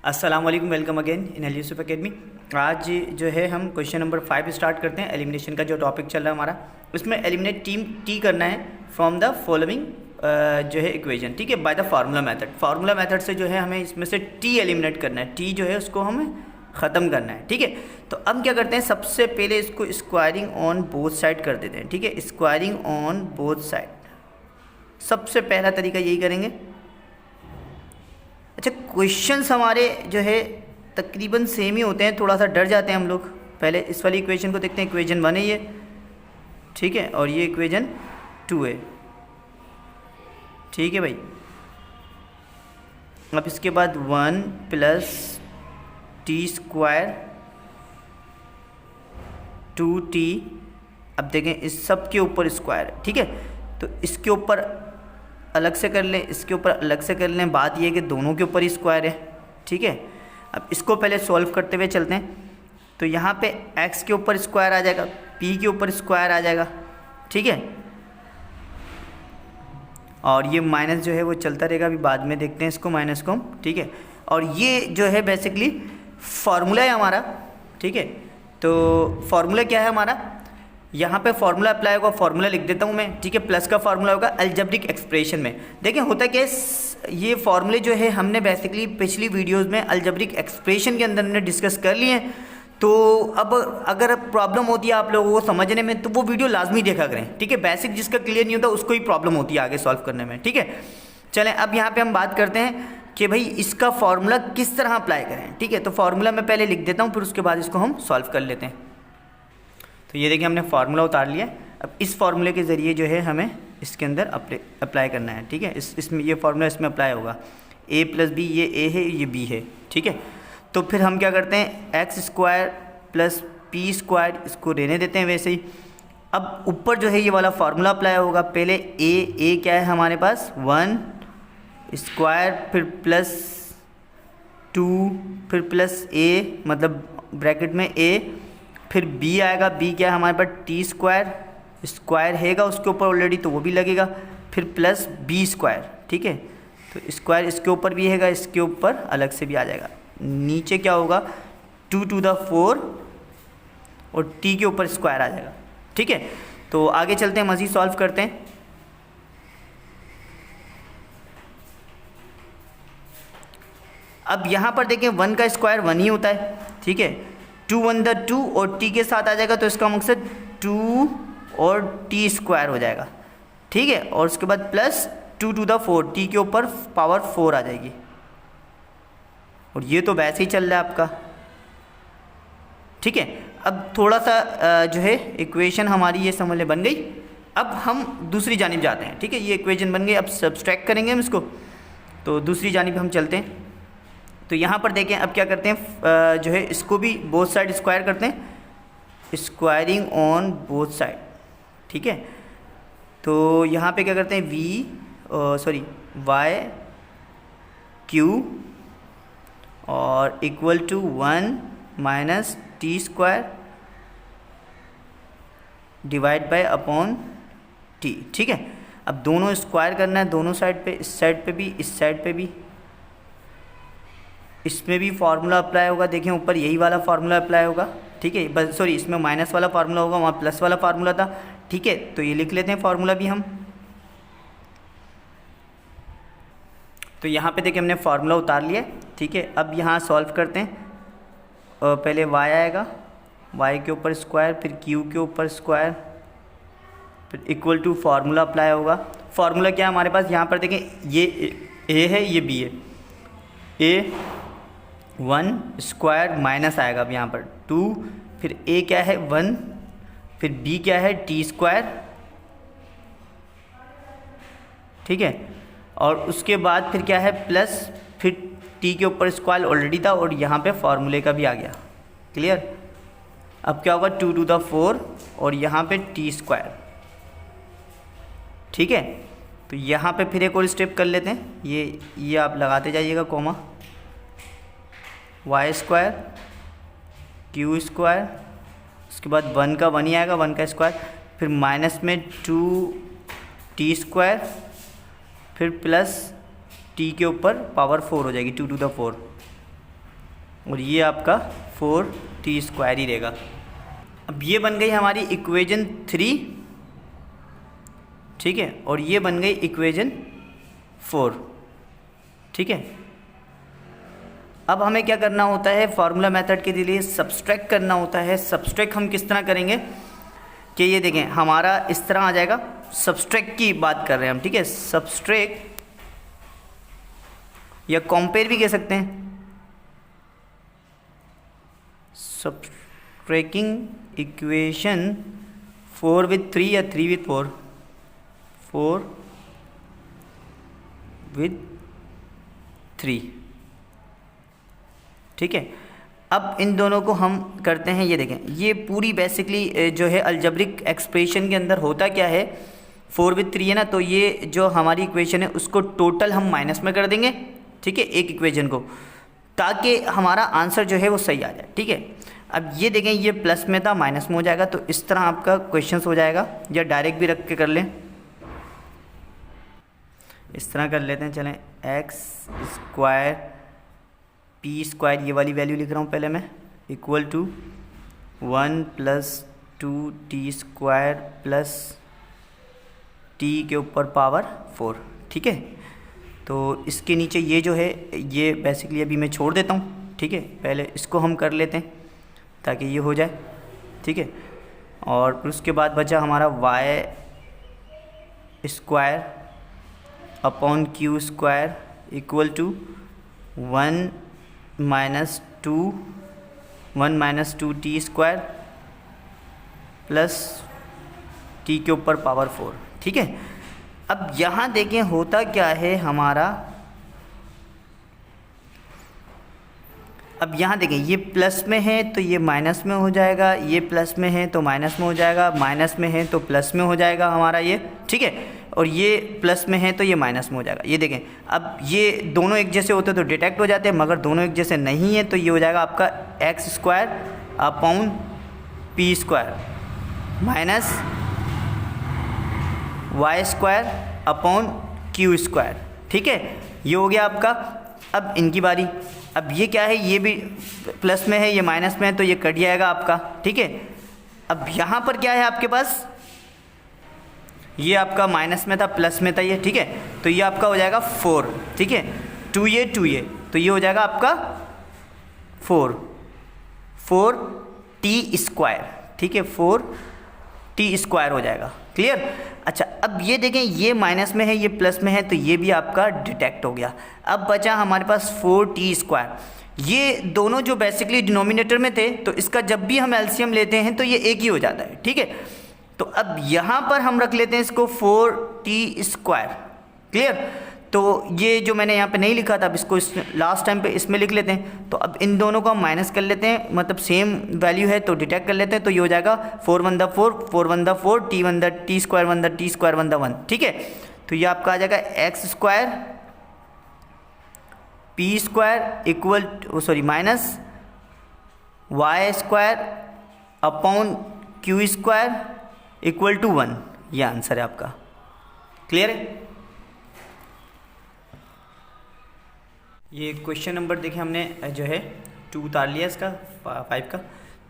अस्सलाम वालेकुम, welcome again in Ali Yusuf academy. आज जो है हम क्वेश्चन नंबर 5 स्टार्ट करते हैं। एलिमिनेशन का जो टॉपिक चल रहा है हमारा, उसमें एलिमिनेट टीम टी करना है फ्रॉम द फॉलोइंग जो है इक्वेशन, ठीक है, by the formula method. Formula method से जो है हमें इसमें से टी एलिमिनेट करना है, टी जो है उसको हमें ख़त्म करना है, ठीक है। तो अब क्या करते हैं, सबसे पहले इसको स्क्वायरिंग ऑन बोथ साइड कर देते हैं, ठीक है। स्क्वायरिंग ऑन बोथ साइड, सबसे पहला तरीका यही करेंगे। अच्छा, क्वेश्चंस हमारे जो है तकरीबन सेम ही होते हैं, थोड़ा सा डर जाते हैं हम लोग। पहले इस वाली इक्वेशन को देखते हैं। इक्वेशन 1 है ये, ठीक है, और ये इक्वेशन 2 है, ठीक है भाई। अब इसके बाद 1 प्लस टी स्क्वायर 2t। अब देखें इस सब के ऊपर स्क्वायर है, ठीक है। तो इसके ऊपर अलग से कर लें, इसके ऊपर अलग से कर लें। बात यह है कि दोनों के ऊपर ही स्क्वायर है, ठीक है। अब इसको पहले सॉल्व करते हुए चलते हैं। तो यहाँ पे x के ऊपर स्क्वायर आ जाएगा, p के ऊपर स्क्वायर आ जाएगा, ठीक है। और ये माइनस जो है वो चलता रहेगा, अभी बाद में देखते हैं इसको माइनस को, ठीक है। और ये जो है बेसिकली फार्मूला है हमारा, ठीक है। तो फार्मूला क्या है हमारा, यहाँ पे फार्मूला अप्लाई होगा, फार्मूला लिख देता हूँ मैं, ठीक है। प्लस का फार्मूला होगा अलजेब्रिक एक्सप्रेशन में। देखिए होता क्या है, ये फार्मूले जो है हमने बेसिकली पिछली वीडियोस में अलजेब्रिक एक्सप्रेशन के अंदर हमने डिस्कस कर लिए हैं। तो अब अगर प्रॉब्लम होती है आप लोगों को समझने में, तो वो वीडियो लाजमी देखा करें, ठीक है। बेसिक जिसका क्लियर नहीं होता उसको ही प्रॉब्लम होती है आगे सॉल्व करने में, ठीक है। चलें अब यहाँ पर हम बात करते हैं कि भाई इसका फार्मूला किस तरह अप्लाई करें, ठीक है। तो फार्मूला मैं पहले लिख देता हूँ, फिर उसके बाद इसको हम सॉल्व कर लेते हैं। तो ये देखिए हमने फार्मूला उतार लिया। अब इस फार्मूले के ज़रिए जो है हमें इसके अंदर अप्लाई करना है, ठीक है। इसमें ये फार्मूला इसमें अप्लाई होगा। a प्लस बी, ये a है ये b है, ठीक है। तो फिर हम क्या करते हैं, x square plus P square, इसको रहने देते हैं वैसे ही। अब ऊपर जो है ये वाला फार्मूला अप्लाई होगा। पहले a क्या है हमारे पास 1 स्क्वायर, फिर प्लस 2, फिर प्लस a, मतलब ब्रैकेट में a, फिर b आएगा। b क्या है हमारे पास टी स्क्वायर, स्क्वायर हैगा उसके ऊपर ऑलरेडी तो वो भी लगेगा, फिर प्लस b स्क्वायर, ठीक है। तो स्क्वायर इसके ऊपर भी हैगा, इसके ऊपर अलग से भी आ जाएगा। नीचे क्या होगा 2 to the 4 और t के ऊपर स्क्वायर आ जाएगा, ठीक है। तो आगे चलते हैं, मज़ीद सॉल्व करते हैं। अब यहाँ पर देखें 1 का स्क्वायर 1 ही होता है, ठीक है। 2 1 द 2 और t के साथ आ जाएगा, तो इसका मकसद 2 और t स्क्वायर हो जाएगा, ठीक है। और उसके बाद प्लस 2 to the 4, t के ऊपर पावर 4 आ जाएगी। और ये तो वैसे ही चल रहा है आपका, ठीक है। अब थोड़ा सा जो है इक्वेशन हमारी ये समझ ले बन गई। अब हम दूसरी जानिब जाते हैं, ठीक है। ये इक्वेशन बन गई, अब सब्सट्रैक्ट करेंगे हम इसको। तो दूसरी जानिब हम चलते हैं। तो यहाँ पर देखें अब क्या करते हैं, जो है इसको भी बोथ साइड स्क्वायर करते हैं, स्क्वायरिंग ऑन बोथ साइड, ठीक है। तो यहाँ पे क्या करते हैं वाई क्यू और equal to 1 minus T square divide by upon T, ठीक है। अब दोनों स्क्वायर करना है दोनों साइड पे, इस साइड पे भी इस साइड पे भी। इसमें भी फार्मूला अप्लाई होगा, देखें ऊपर यही वाला फार्मूला अप्लाई होगा, ठीक है। बस सॉरी, इसमें माइनस वाला फार्मूला होगा, वहाँ प्लस वाला फार्मूला था, ठीक है। तो ये लिख लेते हैं फार्मूला भी हम। तो यहाँ पे देखिए हमने फार्मूला उतार लिया, ठीक है। अब यहाँ सॉल्व करते हैं। पहले y आएगा, y के ऊपर स्क्वायर, फिर q के ऊपर स्क्वायर, फिर इक्वल टू फार्मूला अप्लाई होगा। फार्मूला क्या है हमारे पास, यहाँ पर देखें ये a है ये b है। a 1 स्क्वायर माइनस आएगा, अब यहाँ पर 2, फिर a क्या है 1, फिर b क्या है t स्क्वायर, ठीक है। और उसके बाद फिर क्या है प्लस, फिर t के ऊपर स्क्वायर ऑलरेडी था और यहाँ पे फार्मूले का भी आ गया, क्लियर। अब क्या होगा 2 to the 4 और यहाँ पे t स्क्वायर, ठीक है। तो यहाँ पे फिर एक और स्टेप कर लेते हैं, ये आप लगाते जाइएगा comma, Y square Q square, उसके बाद 1 का 1 ही आएगा, 1 का स्क्वायर, फिर माइनस में 2 टी स्क्वायर, फिर प्लस टी के ऊपर पावर 4 हो जाएगी, 2 to the 4, और ये आपका 4t² ही रहेगा। अब ये बन गई हमारी इक्वेशन 3, ठीक है, और ये बन गई इक्वेशन 4, ठीक है। अब हमें क्या करना होता है, फार्मूला मेथड के लिए सब्सट्रैक्ट करना होता है। सब्सट्रैक्ट हम किस तरह करेंगे कि ये देखें हमारा इस तरह आ जाएगा, सब्सट्रैक्ट की बात कर रहे हैं हम, ठीक है। सब्सट्रैक्ट या कंपेयर भी कह सकते हैं, सब्सट्रैक्टिंग इक्वेशन 4 with 3 या 3 with 4, 4 with 3, ठीक है। अब इन दोनों को हम करते हैं, ये देखें ये पूरी बेसिकली जो है अलजेब्रिक एक्सप्रेशन के अंदर होता क्या है, 4 with 3 है ना, तो ये जो हमारी इक्वेशन है उसको टोटल हम माइनस में कर देंगे, ठीक है, एक इक्वेशन को, ताकि हमारा आंसर जो है वो सही आ जाए, ठीक है। अब ये देखें ये प्लस में था माइनस में हो जाएगा, तो इस तरह आपका क्वेश्चन हो जाएगा, या डायरेक्ट भी रख के कर लें, इस तरह कर लेते हैं। चलें, x² p² ये वाली वैल्यू लिख रहा हूँ पहले मैं, equal to 1 + 2t² plus t के ऊपर पावर 4, ठीक है। तो इसके नीचे ये जो है ये बेसिकली अभी मैं छोड़ देता हूँ, ठीक है, पहले इसको हम कर लेते हैं ताकि ये हो जाए, ठीक है। और फिर उसके बाद बचा हमारा y² upon q² equal to 1 - 2t² plus t के ऊपर पावर 4, ठीक है। अब यहाँ देखें होता क्या है हमारा, अब यहाँ देखें ये प्लस में है तो ये माइनस में हो जाएगा, ये प्लस में है तो माइनस में हो जाएगा, माइनस में है तो प्लस में हो जाएगा हमारा ये, ठीक है, और ये प्लस में है तो ये माइनस में हो जाएगा। ये देखें अब ये दोनों एक जैसे होते तो डिटेक्ट हो जाते हैं, मगर दोनों एक जैसे नहीं है, तो ये हो जाएगा आपका x² upon p² minus y² upon q², ठीक है, ये हो गया आपका। अब इनकी बारी, अब ये क्या है, ये भी प्लस में है, ये माइनस में है, तो ये कट जाएगा आपका, ठीक है। अब यहाँ पर क्या है आपके पास, ये आपका माइनस में था प्लस में था ये, ठीक है, तो ये आपका हो जाएगा 4, ठीक है, 2a तो ये हो जाएगा आपका 4t², ठीक है, 4t² हो जाएगा, क्लियर। अच्छा, अब ये देखें ये माइनस में है ये प्लस में है, तो ये भी आपका डिटेक्ट हो गया। अब बचा हमारे पास 4t², ये दोनों जो बेसिकली डिनोमिनेटर में थे, तो इसका जब भी हम एलसीएम लेते हैं तो ये एक ही हो जाता है, ठीक है। तो अब यहाँ पर हम रख लेते हैं इसको 4t², क्लियर। तो ये जो मैंने यहाँ पे नहीं लिखा था, अब इसको लास्ट टाइम पे इसमें लिख लेते हैं। तो अब इन दोनों को हम माइनस कर लेते हैं, मतलब सेम वैल्यू है तो डिटेक्ट कर लेते हैं, तो ये हो जाएगा 4 1 4 4 1 4 t 1 t² 1 t² 1 ठीक है। तो ये आपका आ जाएगा x² p² equal minus y² upon q² equal to 1, ये आंसर है आपका, क्लियर है। ये क्वेश्चन नंबर देखिए हमने जो है 2 उतार लिया इसका 5 का।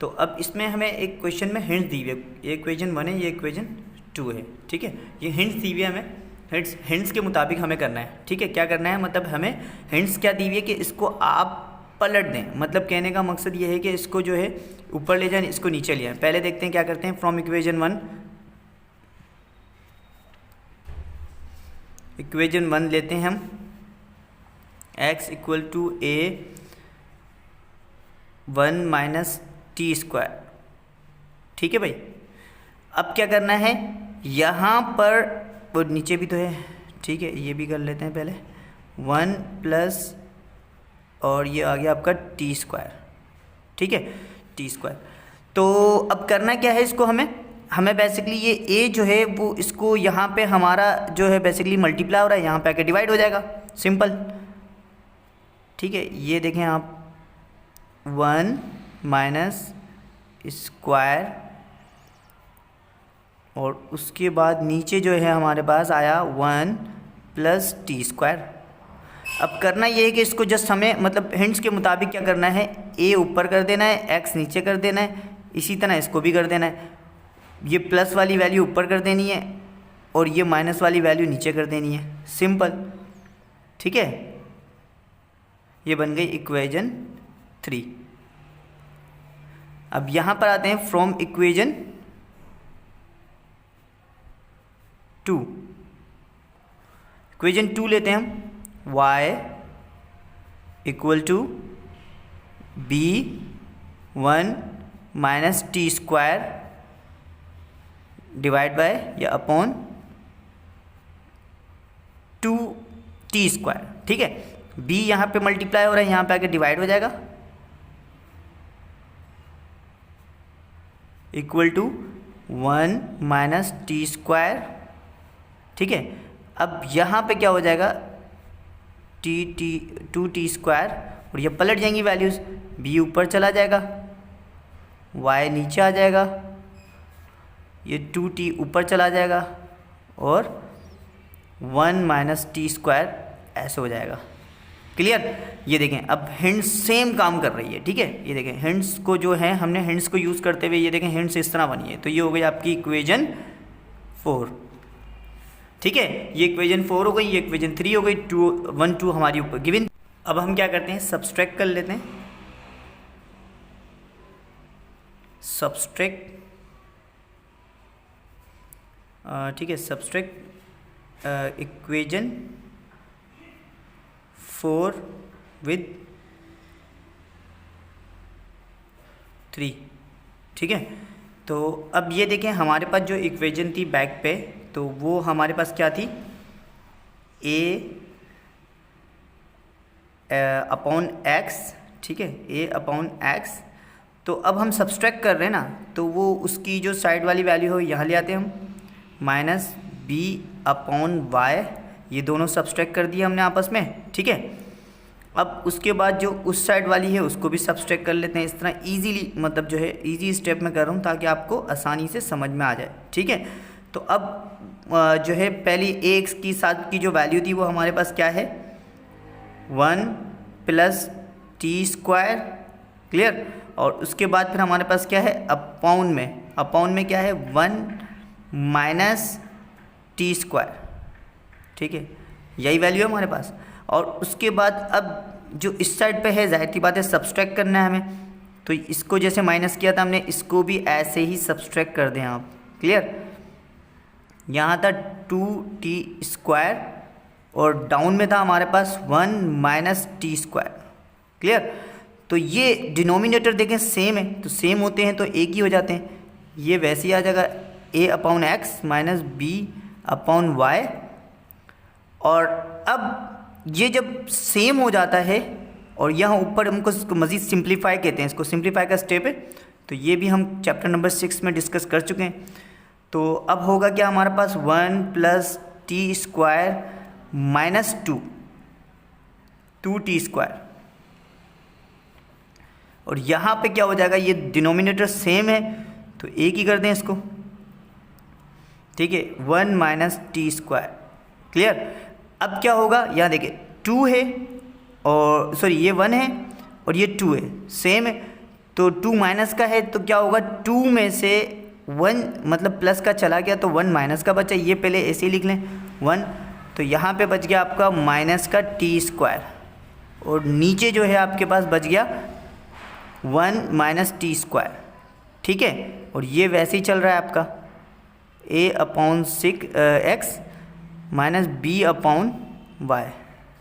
तो अब इसमें हमें एक क्वेश्चन में हिंट दी हुई है, ये इक्वेशन 1 है, ये इक्वेशन 2 है, ठीक है। ये हिंट्स दी हुई है हमें, हिंट्स के मुताबिक हमें करना है, ठीक है। क्या करना है, मतलब हमें हिंट्स क्या दी हुई है कि इसको आप पलट दें, मतलब कहने का मकसद ये है कि इसको जो है ऊपर ले जाएं, इसको नीचे ले आएं। पहले देखते हैं क्या करते हैं। फ्रॉम इक्वेशन 1 लेते हैं हम, x equal to a 1 - t², ठीक है भाई। अब क्या करना है, यहाँ पर वो नीचे भी तो है, ठीक है, ये भी कर लेते हैं पहले 1 प्लस और ये आ गया आपका t², ठीक है, t²। तो अब करना क्या है, इसको हमें बेसिकली ये a जो है वो इसको यहाँ पे हमारा जो है बेसिकली मल्टीप्लाई हो रहा है, यहाँ पे आके डिवाइड हो जाएगा, सिंपल, ठीक है। ये देखें आप 1 - स्क्वायर और उसके बाद नीचे जो है हमारे पास आया 1 + t²। अब करना ये है कि इसको जस्ट हमें मतलब हिंट्स के मुताबिक क्या करना है, ए ऊपर कर देना है, एक्स नीचे कर देना है, इसी तरह इसको भी कर देना है। ये प्लस वाली वैल्यू ऊपर कर देनी है और ये माइनस वाली वैल्यू नीचे कर देनी है, सिंपल। ठीक है, ये बन गई इक्वेशन 3। अब यहाँ पर आते हैं फ्रॉम इक्वेशन 2। इक्वेशन 2 लेते हैं हम, y equal to b1 minus T square divide by या अपॉन 2t स्क्वायर। ठीक है, b यहाँ पे मल्टीप्लाई हो रहा है, यहाँ पे आके डिवाइड हो जाएगा, equal to 1 minus T square. ठीक है, अब यहाँ पे क्या हो जाएगा, टू टी स्क्वायर, और ये पलट जाएंगी वैल्यूज़, b ऊपर चला जाएगा, y नीचे आ जाएगा, ये 2t ऊपर चला जाएगा और 1 माइनस टी स्क्वायर ऐसे हो जाएगा। क्लियर? ये देखें अब हिंट्स सेम काम कर रही है। ठीक है, ये देखें हिंट्स को जो है हमने हिंट्स को यूज़ करते हुए ये देखें हिंट्स इस तरह बनी है। तो ये हो गई आपकी इक्वेशन 4। ठीक है, ये इक्वेशन 4 हो गई, ये इक्वेशन 3 हो गई, 1 2 हमारी ऊपर गिवन। अब हम क्या करते हैं, सब्सट्रैक्ट कर लेते हैं। सब्सट्रैक्ट, ठीक है, सब्सट्रैक्ट इक्वेशन 4 विद 3। ठीक है, तो अब ये देखें हमारे पास जो इक्वेशन थी बैक पे, तो वो हमारे पास क्या थी, a अपॉन एक्स। ठीक है, a अपॉन एक्स। तो अब हम सब्सट्रैक्ट कर रहे हैं ना, तो वो उसकी जो साइड वाली वैल्यू हो यहाँ ले आते हैं हम, माइनस b अपॉन वाई, ये दोनों सब्सट्रैक्ट कर दिए हमने आपस में। ठीक है, अब उसके बाद जो उस साइड वाली है उसको भी सब्सट्रैक्ट कर लेते हैं। इस तरह इजीली, मतलब जो है इजी स्टेप में कर रहा हूँ ताकि आपको आसानी से समझ में आ जाए। ठीक है, तो अब जो है पहली एक्स की साथ की जो वैल्यू थी वो हमारे पास क्या है, 1 प्लस टी स्क्वायर। क्लियर? और उसके बाद फिर हमारे पास क्या है, अपॉन में क्या है, 1 माइनस टी स्क्वायर। ठीक है, यही वैल्यू है हमारे पास। और उसके बाद अब जो इस साइड पे है, जाहिर सी बात है सब्सट्रैक्ट करना है हमें, तो इसको जैसे माइनस किया था हमने, इसको भी ऐसे ही सब्सट्रैक्ट कर दें आप। क्लियर? यहाँ था 2t स्क्वायर और डाउन में था हमारे पास 1 माइनस टी स्क्वायर। क्लियर? तो ये डिनोमिनेटर देखें सेम है, तो सेम होते हैं तो एक ही हो जाते हैं। ये वैसे ही आ जाएगा a upon X minus b upon Y. और अब ये जब सेम हो जाता है और यहाँ ऊपर हमको इसको मज़ीद सिंप्लीफाई कहते हैं, इसको सिंप्लीफाई का स्टेप है, तो ये भी हम चैप्टर नंबर 6 में डिस्कस कर चुके हैं। तो अब होगा क्या हमारे पास, 1 plus T square minus 2t square. और यहाँ पे क्या हो जाएगा, ये डिनोमिनेटर सेम है तो एक ही कर दें इसको। ठीक है, 1 माइनस टी स्क्वायर। क्लियर? अब क्या होगा, यहाँ देखिए 2 है और सॉरी ये 1 है और ये 2 है, सेम है, तो 2 माइनस का है, तो क्या होगा 2 में से 1 मतलब प्लस का चला गया तो 1 माइनस का बचा। ये पहले ऐसे ही लिख लें 1, तो यहाँ पे बच गया आपका माइनस का टी स्क्वायर और नीचे जो है आपके पास बच गया 1 माइनस टी स्क्वायर। ठीक है, और ये वैसे ही चल रहा है आपका a upon 6x minus b upon y।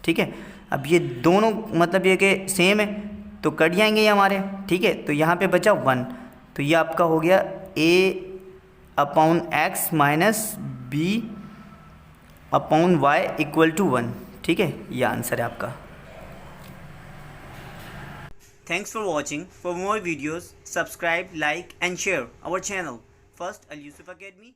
ठीक है, अब ये दोनों मतलब ये कि सेम है तो कट जाएंगे ये हमारे। ठीक है, तो यहाँ पे बचा 1, तो ये आपका हो गया a upon x minus b upon y equal to 1। ठीक है, ये आंसर है आपका। Thanks for watching. For more videos, subscribe, like and share our channel. First, Al Yusuf Academy.